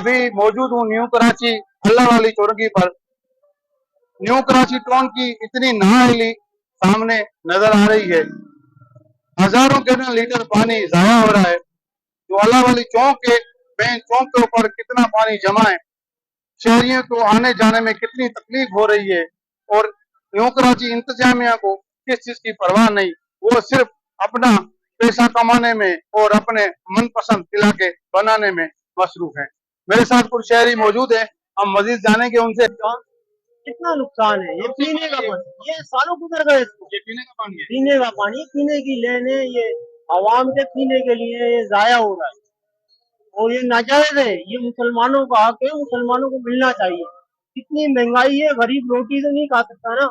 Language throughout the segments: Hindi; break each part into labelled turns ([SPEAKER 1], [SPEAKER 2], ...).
[SPEAKER 1] अभी मौजूद हूँ न्यू कराची अल्लाह वाली चौरंगी पर। न्यू कराची टाउन की इतनी नहायली सामने नजर आ रही है। हजारों गैलन लीटर पानी जाया हो रहा है। जो अल्लाह वाली चौक के मेन चौक के ऊपर कितना पानी जमा है। शहरियों को आने जाने में कितनी तकलीफ हो रही है। और न्यू कराची इंतजामिया को किस चीज की परवाह नहीं, वो सिर्फ अपना पैसा कमाने में और अपने मनपसंद इलाके बनाने में मसरूफ है। मेरे साथ कुछ शहरी मौजूद है, हम मजीद जानेंगे उनसे।
[SPEAKER 2] कितना नुकसान है। ये पीने का पानी, ये सालों गुजर गए इसको।
[SPEAKER 1] ये पीने का पानी है।
[SPEAKER 2] पीने का पानी, पीने की लेने, ये आवाम के पीने के लिए ये जाया हो रहा है और ये नाजायज है। ये मुसलमानों का हक है, मुसलमानों को मिलना चाहिए। कितनी महंगाई है, गरीब रोटी तो नहीं खा सकता ना,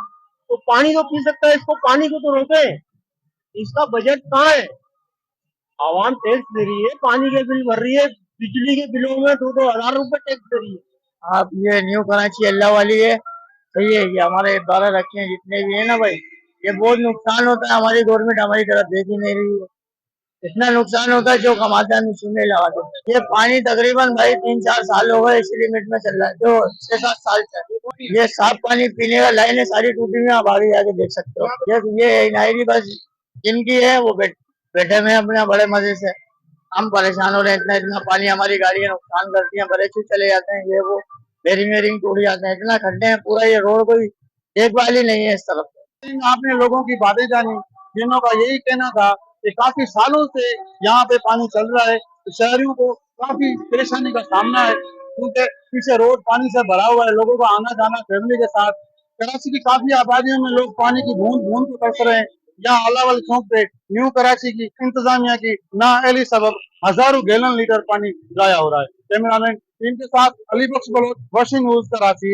[SPEAKER 2] तो पानी तो पी सकता है। इसको पानी को तो रोके। इसका बजट कहाँ है? आवाम टैक्स दे रही है, पानी के बिल भर रही है, बिजली के बिलों में 2-2 हजार रुपए टैक्स दे रही है। आप ये न्यू कराची अल्लाह वाली है, सही है। ये हमारे 12 रखे हैं जितने भी है ना भाई, ये बहुत नुकसान होता है। हमारी गवर्नमेंट हमारी तरफ देख ही नहीं रही है। इतना नुकसान होता है, जो कमाता है मशीनें लगा दो। ये पानी तकरीबन भाई 3-4 साल हो गए इसी लिमिट में चल रहा है, जो 6-7 साल से। ये साफ पानी पीने का लाइनें सारी टूटी हुई, आप आगे जाके देख सकते हो। ये नायरी बस जिनकी है वो बैठे हुए अपने बड़े मजे से। हम परेशान हो रहे हैं, इतना इतना पानी हमारी गाड़ियां नुकसान करती हैं, बड़े चू चले जाते हैं, ये वो बेरिंग वेरिंग टूट जाते हैं। इतना खड्डे हैं, पूरा ये रोड कोई देखभाल ही नहीं है इस तरफ।
[SPEAKER 1] आपने लोगों की बातें जानी, जिन्हों का यही कहना था कि काफी सालों से यहाँ पे पानी चल रहा है, तो शहरियों को काफी परेशानी का सामना है, क्योंकि पीछे रोड पानी से भरा हुआ है। लोगों का आना जाना फैमिली के साथ। कराची की काफी आबादियों में लोग पानी की बूंद बूंद को तरस रहे हैं। यहाँ अल्लाह वाले चौक पे न्यू कराची की इंतजामिया की नाअहली सबब हजारों गैलन लीटर पानी जाया हो रहा है। कैमरामैन टीम के साथ अली बख्श बलोच, वॉशिंग न्यूज कराची।